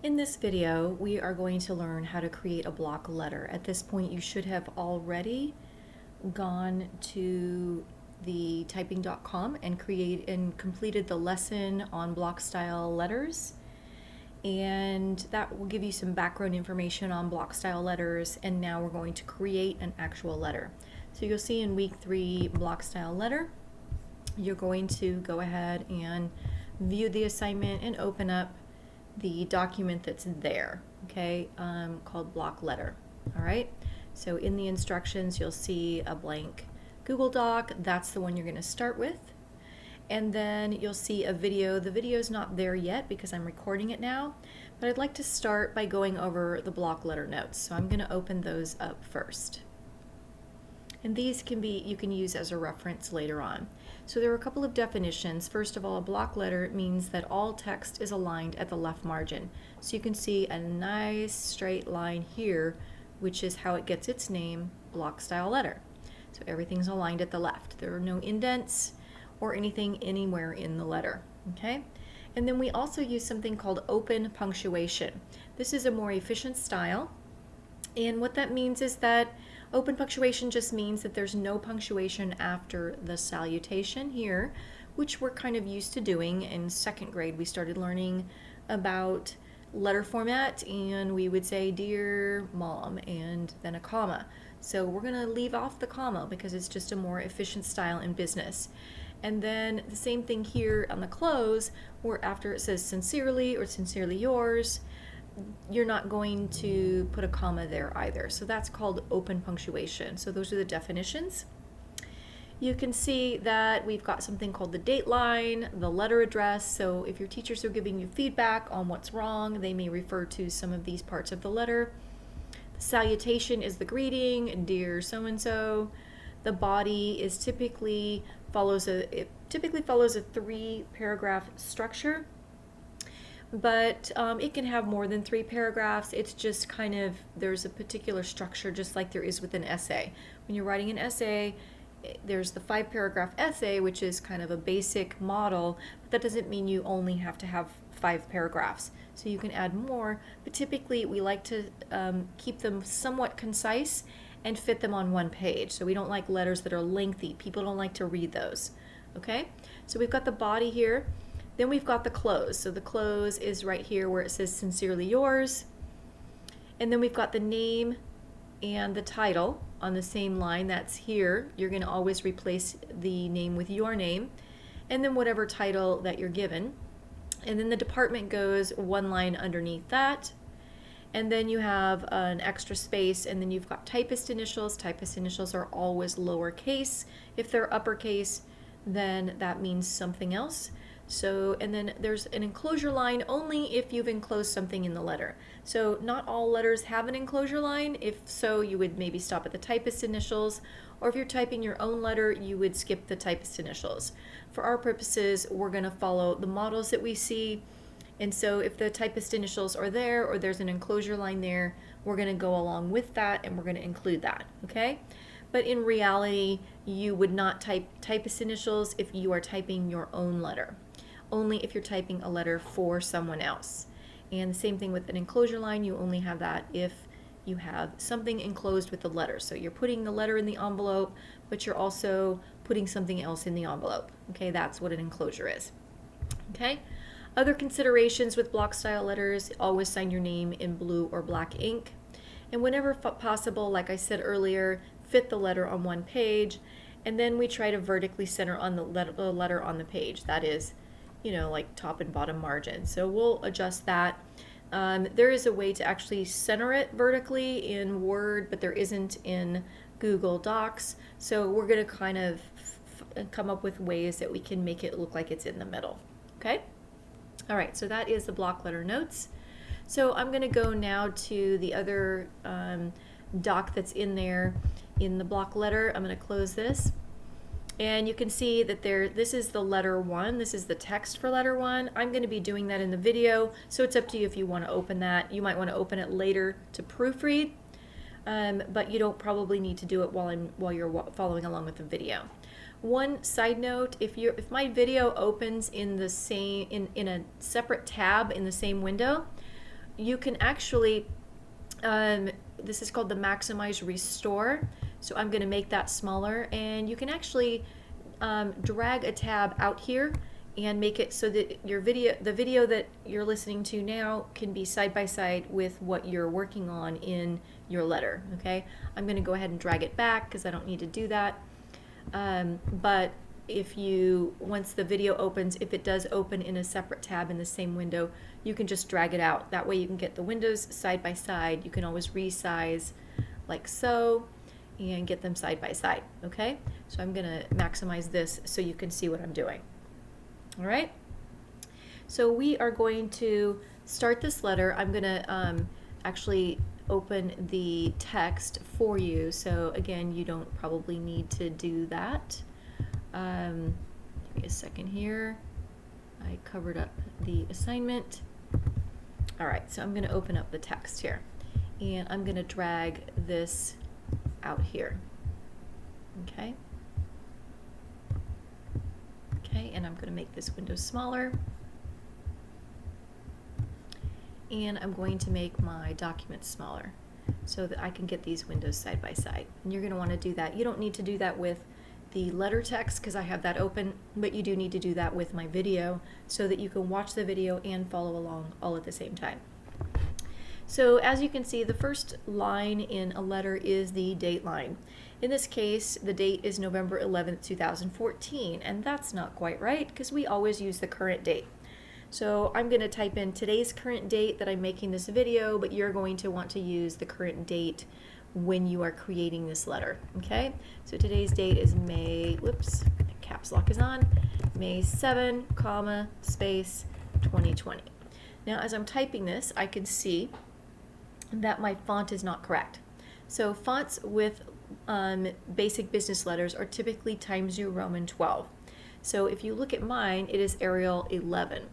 In this video, we are going to learn how to create a block letter. At this point, you should have already gone to the typing.com and completed the lesson on block style letters. And that will give you some background information on block style letters. And now we're going to create an actual letter. So you'll see in week 3 block style letter, you're going to go ahead and view the assignment and open up the document that's there, okay, called block letter. All right, so in the instructions you'll see a blank Google Doc. That's the one you're going to start with, and then you'll see a video. The video is not there yet because I'm recording it now, but I'd like to start by going over the block letter notes. So I'm going to open those up first, and these you can use as a reference later on. So there are a couple of definitions. First of all, a block letter means that all text is aligned at the left margin. So you can see a nice straight line here, which is how it gets its name, block style letter. So everything's aligned at the left. There are no indents or anything anywhere in the letter, okay? And then we also use something called open punctuation. This is a more efficient style. And what that means is that open punctuation just means that there's no punctuation after the salutation here, which we're kind of used to doing. In 2nd grade, we started learning about letter format, and we would say, "Dear Mom," and then a comma. So we're going to leave off the comma because it's just a more efficient style in business. And then the same thing here on the close, where after it says "sincerely" or "sincerely yours," you're not going to put a comma there either. So that's called open punctuation. So those are the definitions. You can see that we've got something called the date line, the letter address. So if your teachers are giving you feedback on what's wrong, they may refer to some of these parts of the letter. The salutation is the greeting, "Dear so-and-so." The body is typically follows a 3-paragraph structure. But it can have more than 3 paragraphs. It's just kind of, there's a particular structure just like there is with an essay. When you're writing an essay, there's the 5-paragraph essay, which is kind of a basic model, but that doesn't mean you only have to have 5 paragraphs. So you can add more, but typically we like to keep them somewhat concise and fit them on one page. So we don't like letters that are lengthy. People don't like to read those. Okay, so we've got the body here. Then we've got the close. So the close is right here where it says "sincerely yours." And then we've got the name and the title on the same line. That's here. You're going to always replace the name with your name, and then whatever title that you're given. And then the department goes one line underneath that. And then you have an extra space, and then you've got typist initials. Typist initials are always lowercase. If they're uppercase, then that means something else. So, and then there's an enclosure line only if you've enclosed something in the letter. So not all letters have an enclosure line. If so, you would maybe stop at the typist initials, or if you're typing your own letter, you would skip the typist initials. For our purposes, we're going to follow the models that we see. And so if the typist initials are there, or there's an enclosure line there, we're going to go along with that and we're going to include that, okay? But in reality, you would not type typist initials if you are typing your own letter. Only if you're typing a letter for someone else. And the same thing with an enclosure line, you only have that if you have something enclosed with the letter. So you're putting the letter in the envelope, but you're also putting something else in the envelope. Okay, that's what an enclosure is. Okay, other considerations with block style letters: always sign your name in blue or black ink. And whenever possible, like I said earlier, fit the letter on one page. And then we try to vertically center on the letter on the page. That is, like top and bottom margin. So we'll adjust that. There is a way to actually center it vertically in Word, but there isn't in Google Docs. So we're going to kind of come up with ways that we can make it look like it's in the middle. Okay? All right, so that is the block letter notes. So I'm going to go now to the other doc that's in there in the block letter. I'm going to close this. And you can see that this is the letter 1. This is the text for letter 1. I'm going to be doing that in the video, so it's up to you if you want to open that. You might want to open it later to proofread, but you don't probably need to do it while you're following along with the video. One side note: if my video opens in the same in a separate tab in the same window, you can actually, this is called the Maximize Restore. So I'm going to make that smaller, and you can actually drag a tab out here and make it so that your video, the video that you're listening to now, can be side by side with what you're working on in your letter. Okay, I'm going to go ahead and drag it back because I don't need to do that. But if you, once the video opens, if it does open in a separate tab in the same window, you can just drag it out. That way you can get the windows side by side. You can always resize like so and get them side by side. Okay, so I'm going to maximize this so you can see what I'm doing. All right, so we are going to start this letter. I'm going to actually open the text for you. So again, you don't probably need to do that. Give me a second here. I covered up the assignment. All right, so I'm going to open up the text here, and I'm going to drag this out here. Okay. Okay, and I'm going to make this window smaller. And I'm going to make my document smaller so that I can get these windows side by side. And you're going to want to do that. You don't need to do that with the letter text because I have that open, but you do need to do that with my video so that you can watch the video and follow along all at the same time. So as you can see, the first line in a letter is the date line. In this case, the date is November 11th, 2014, and that's not quite right because we always use the current date. So I'm going to type in today's current date that I'm making this video, but you're going to want to use the current date when you are creating this letter, okay? So today's date is May, whoops, caps lock is on, May 7, comma, space, 2020. Now as I'm typing this, I can see that my font is not correct. So fonts with basic business letters are typically Times New Roman 12. So if you look at mine, it is Arial 11.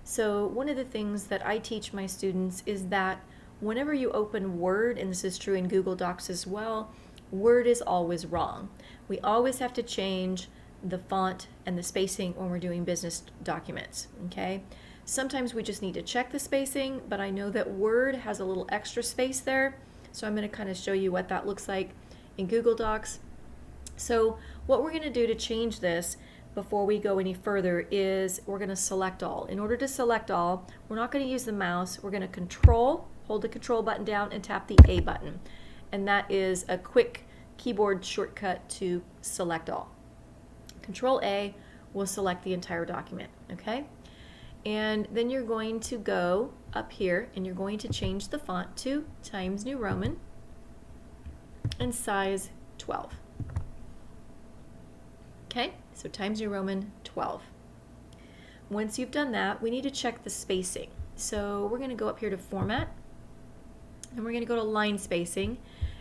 So one of the things that I teach my students is that whenever you open Word, and this is true in Google Docs as well, Word is always wrong. We always have to change the font and the spacing when we're doing business documents, okay? Sometimes we just need to check the spacing, but I know that Word has a little extra space there, so I'm going to kind of show you what that looks like in Google Docs. So what we're going to do to change this before we go any further is we're going to select all. In order to select all, we're not going to use the mouse. We're going to hold the control button down and tap the A button. And that is a quick keyboard shortcut to select all. Control A will select the entire document, okay? And then you're going to go up here and you're going to change the font to Times New Roman and size 12. Okay, so Times New Roman 12. Once you've done that, we need to check the spacing. So we're going to go up here to Format, and we're going to go to Line Spacing,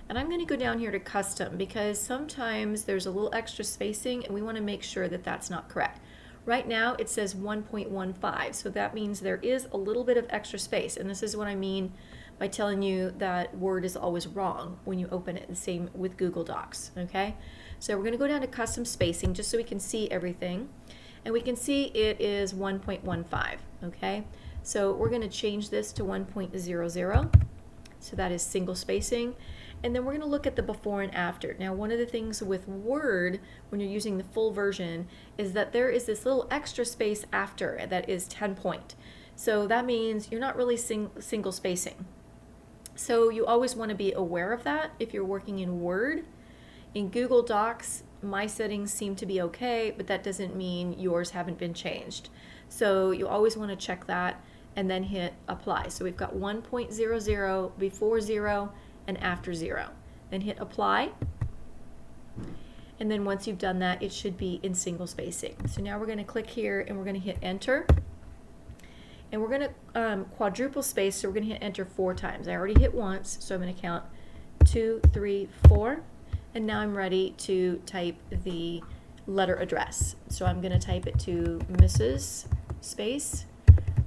and I'm going to go down here to Custom because sometimes there's a little extra spacing and we want to make sure that that's not correct. Right now it says 1.15, so that means there is a little bit of extra space, and this is what I mean by telling you that Word is always wrong when you open it. The same with Google Docs, okay? So we're going to go down to Custom Spacing just so we can see everything, and we can see it is 1.15, okay? So we're going to change this to 1.00, so that is single spacing. And then we're going to look at the before and after. Now, one of the things with Word, when you're using the full version, is that there is this little extra space after that is 10 point. So that means you're not really single spacing. So you always want to be aware of that if you're working in Word. In Google Docs, my settings seem to be okay, but that doesn't mean yours haven't been changed. So you always want to check that and then hit Apply. So we've got 1.00 before 0 and after 0. Then hit Apply, and then once you've done that, it should be in single spacing. So now we're going to click here and we're going to hit Enter, and we're going to quadruple space, so we're going to hit Enter 4 times. I already hit once, so I'm going to count 2, 3, 4, and now I'm ready to type the letter address. So I'm going to type it to Mrs. space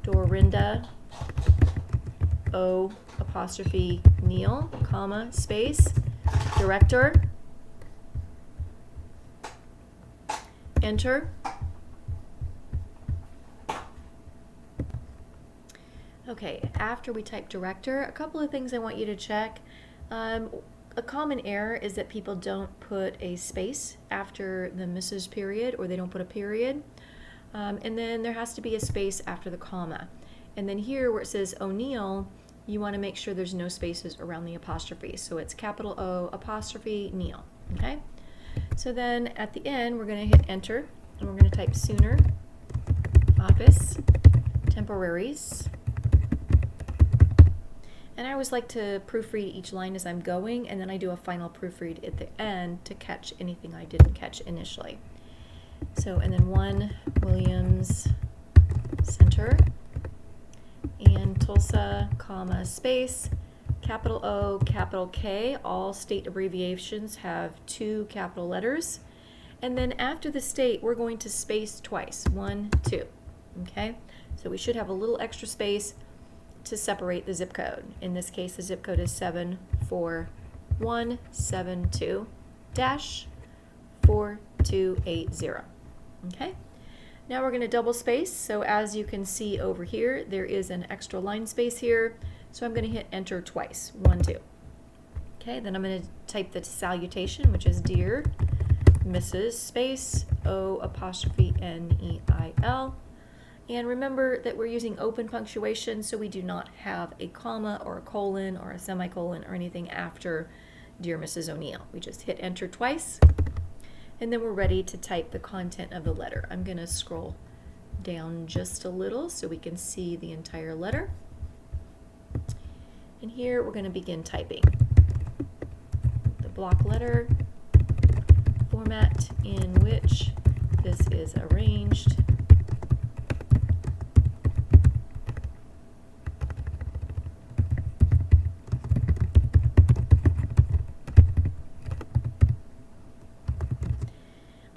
Dorinda O apostrophe Neal, comma, space, director, enter. Okay, after we type director, a couple of things I want you to check. A common error is that people don't put a space after the Mrs. period, or they don't put a period. And then there has to be a space after the comma. And then here where it says O'Neill, you want to make sure there's no spaces around the apostrophe. So it's capital O apostrophe Neil, okay? So then at the end, we're going to hit enter, and we're going to type sooner, office, temporaries. And I always like to proofread each line as I'm going, and then I do a final proofread at the end to catch anything I didn't catch initially. So, and then 1 Williams Center, and Tulsa, comma, space, capital O, capital K. All state abbreviations have 2 capital letters. And then after the state, we're going to space twice, 1, 2, okay? So we should have a little extra space to separate the zip code. In this case, the zip code is 74172-4280. Okay? Now we're going to double space. So as you can see over here, there is an extra line space here. So I'm going to hit enter twice, 1, 2. Okay, then I'm going to type the salutation, which is Dear Mrs. space O apostrophe N-E-I-L. And remember that we're using open punctuation, so we do not have a comma or a colon or a semicolon or anything after Dear Mrs. O'Neill. We just hit enter twice, and then we're ready to type the content of the letter. I'm going to scroll down just a little so we can see the entire letter. And here we're going to begin typing. The block letter, format in which this is arranged.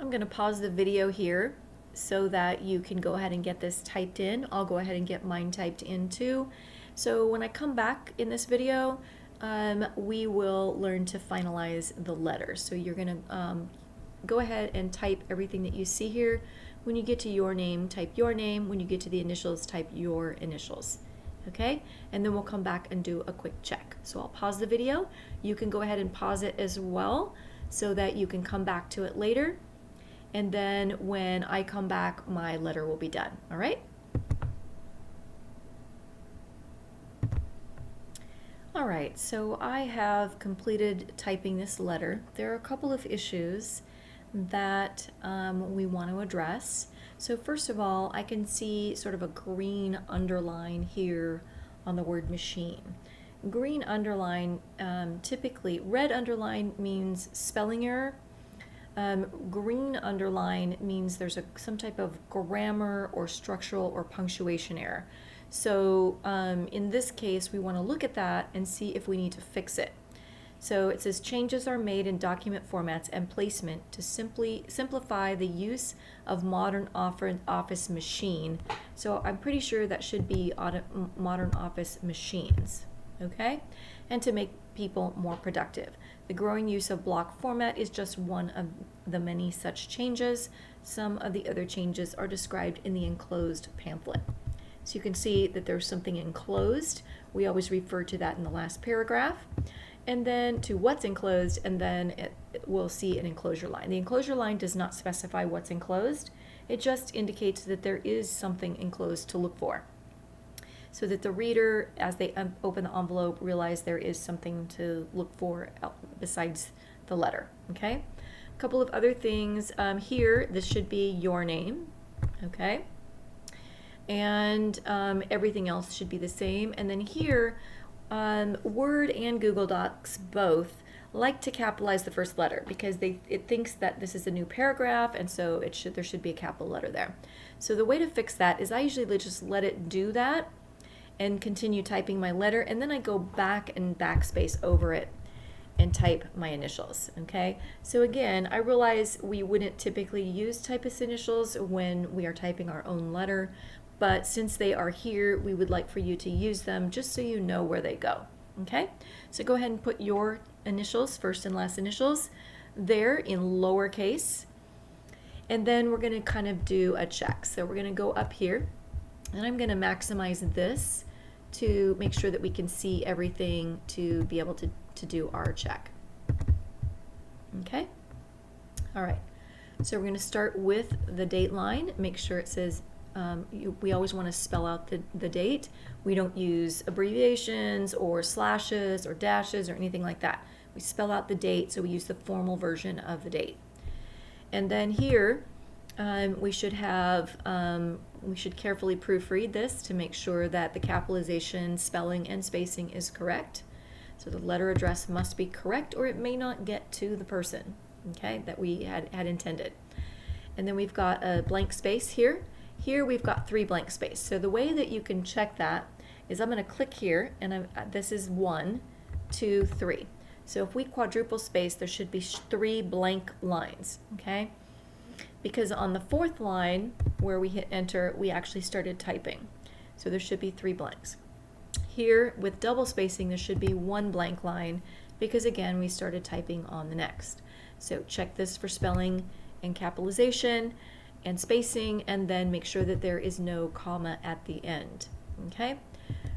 I'm going to pause the video here so that you can go ahead and get this typed in. I'll go ahead and get mine typed in too. So when I come back in this video, we will learn to finalize the letter. So you're going to go ahead and type everything that you see here. When you get to your name, type your name. When you get to the initials, type your initials. Okay? And then we'll come back and do a quick check. So I'll pause the video. You can go ahead and pause it as well so that you can come back to it later. And then when I come back, my letter will be done. All right? All right, so I have completed typing this letter. There are a couple of issues that we want to address. So first of all, I can see sort of a green underline here on the word machine. Green underline, typically, red underline means spelling error. Green underline means there's some type of grammar or structural or punctuation error. So in this case, we want to look at that and see if we need to fix it. So it says changes are made in document formats and placement to simplify the use of modern office machine. So I'm pretty sure that should be modern office machines, okay? And to make people more productive. The growing use of block format is just one of the many such changes. Some of the other changes are described in the enclosed pamphlet. So you can see that there's something enclosed. We always refer to that in the last paragraph. And then to what's enclosed, and then we'll see an enclosure line. The enclosure line does not specify what's enclosed. It just indicates that there is something enclosed to look for, so that the reader, as they open the envelope, realize there is something to look for besides the letter, okay? A couple of other things here, this should be your name, okay? And everything else should be the same. And then here, Word and Google Docs both like to capitalize the first letter because it thinks that this is a new paragraph, and so there should be a capital letter there. So the way to fix that is I usually just let it do that and continue typing my letter, and then I go back and backspace over it and type my initials, okay? So again, I realize we wouldn't typically use typist initials when we are typing our own letter, but since they are here, we would like for you to use them just so you know where they go, okay? So go ahead and put your initials, first and last initials, there in lowercase, and then we're gonna kind of do a check. So we're gonna go up here, and I'm gonna maximize this to make sure that we can see everything to be able to do our check. Okay? All right. So we're going to start with the date line. Make sure it says, we always want to spell out the date. We don't use abbreviations or slashes or dashes or anything like that. We spell out the date, so we use the formal version of the date. And then here, we should carefully proofread this to make sure that the capitalization, spelling, and spacing is correct. So the letter address must be correct, or it may not get to the person, okay, that we had intended. And then we've got a blank space here. Here we've got 3 blank space. So the way that you can check that is I'm going to click here, and this is 1, 2, 3. So if we quadruple space, there should be 3 blank lines, okay? Because on the 4th line, where we hit enter, we actually started typing. So there should be 3 blanks. Here, with double spacing, there should be 1 blank line, because again, we started typing on the next. So check this for spelling and capitalization and spacing, and then make sure that there is no comma at the end, okay?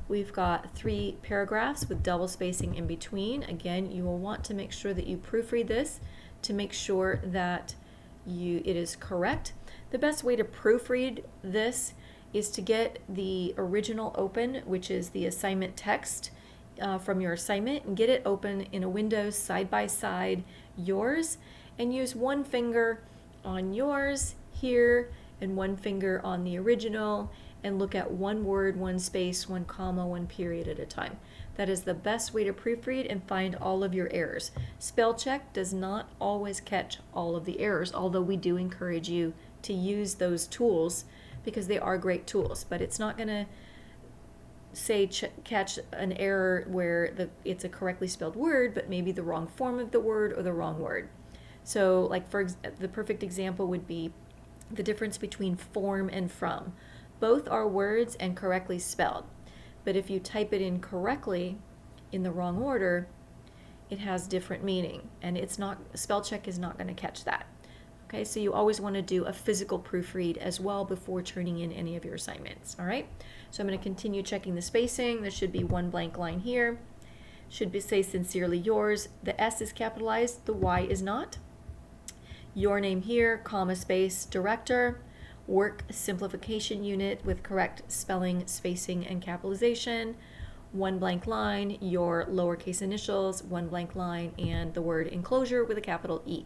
We've got 3 paragraphs with double spacing in between. Again, you will want to make sure that you proofread this to make sure that it is correct. The best way to proofread this is to get the original open, which is the assignment text from your assignment, and get it open in a window side by side yours, and use 1 finger on yours here and 1 finger on the original, and look at 1 word, 1 space, 1 comma, 1 period at a time. That is the best way to proofread and find all of your errors. Spell check does not always catch all of the errors, although we do encourage you to use those tools because they are great tools, but it's not going to say catch an error where it's a correctly spelled word, but maybe the wrong form of the word or the wrong word. So like the perfect example would be the difference between form and from. Both are words and correctly spelled, but if you type it in correctly in the wrong order, it has different meaning, and spell check is not going to catch that. Okay, so you always want to do a physical proofread as well before turning in any of your assignments, all right? So I'm going to continue checking the spacing. There should be 1 blank line here. Should say sincerely yours. The S is capitalized, the Y is not. Your name here, comma, space, director. Work simplification unit with correct spelling, spacing, and capitalization. 1 blank line, your lowercase initials, 1 blank line, and the word enclosure with a capital E.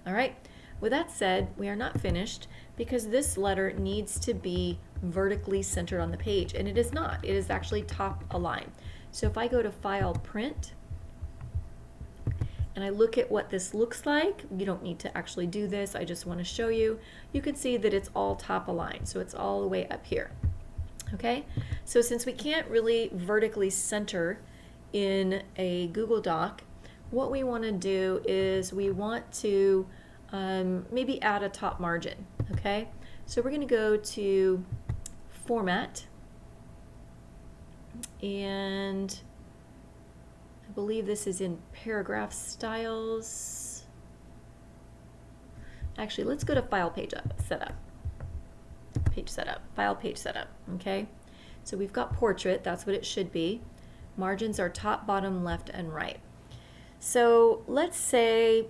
All right. With that said, we are not finished because this letter needs to be vertically centered on the page, and it is not. It is actually top align. So if I go to File, Print, and I look at what this looks like, you don't need to actually do this, I just want to show you. You can see that it's all top aligned, so it's all the way up here. Okay, so since we can't really vertically center in a Google Doc, what we want to do is we want to maybe add a top margin, okay? So we're going to go to Format, and I believe this is in Paragraph Styles. Actually, let's go to File, Page Setup. Page Setup, File, Page Setup, okay? So we've got Portrait, that's what it should be. Margins are top, bottom, left, and right. So let's say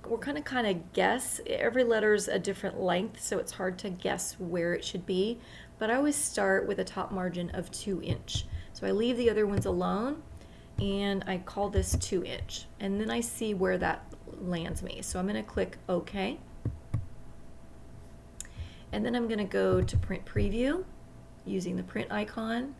we're kind of guess. Every letter's a different length, so it's hard to guess where it should be. But I always start with a top margin of 2 inch. So I leave the other ones alone, and I call this 2 inch. And then I see where that lands me. So I'm going to click OK. And then I'm going to go to Print Preview using the print icon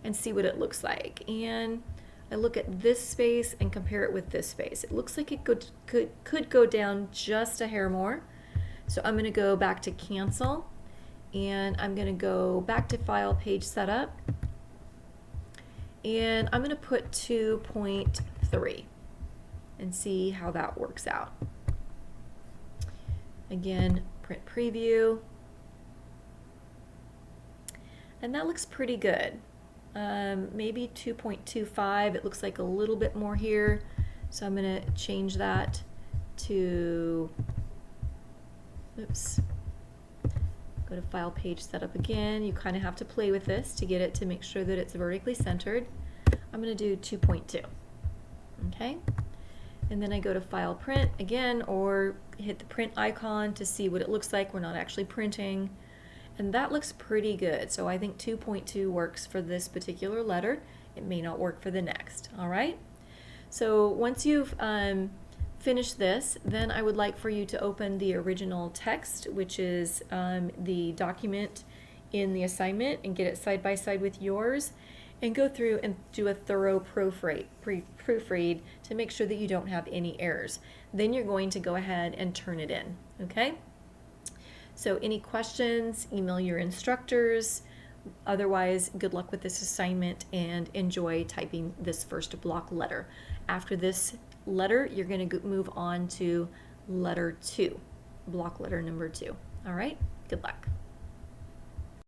and see what it looks like. And I look at this space and compare it with this space. It looks like it could go down just a hair more. So I'm going to go back to Cancel, and I'm going to go back to File, Page Setup, and I'm going to put 2.3 and see how that works out. Again, Print Preview, and that looks pretty good. Maybe 2.25. It looks like a little bit more here, so I'm going to change that to, oops, Go to File Page Setup again. You kind of have to play with this to get it to make sure that it's vertically centered. I'm going to do 2.2. Okay? And then I go to File Print again, or hit the print icon to see what it looks like. We're not actually printing. And that looks pretty good. So I think 2.2 works for this particular letter. It may not work for the next. All right? So once you've finished this, then I would like for you to open the original text, which is the document in the assignment, and get it side by side with yours, and go through and do a thorough proofread to make sure that you don't have any errors. Then you're going to go ahead and turn it in, okay? So any questions, email your instructors. Otherwise, good luck with this assignment and enjoy typing this first block letter. After this letter, you're going to move on to letter 2, block letter number 2. All right, good luck.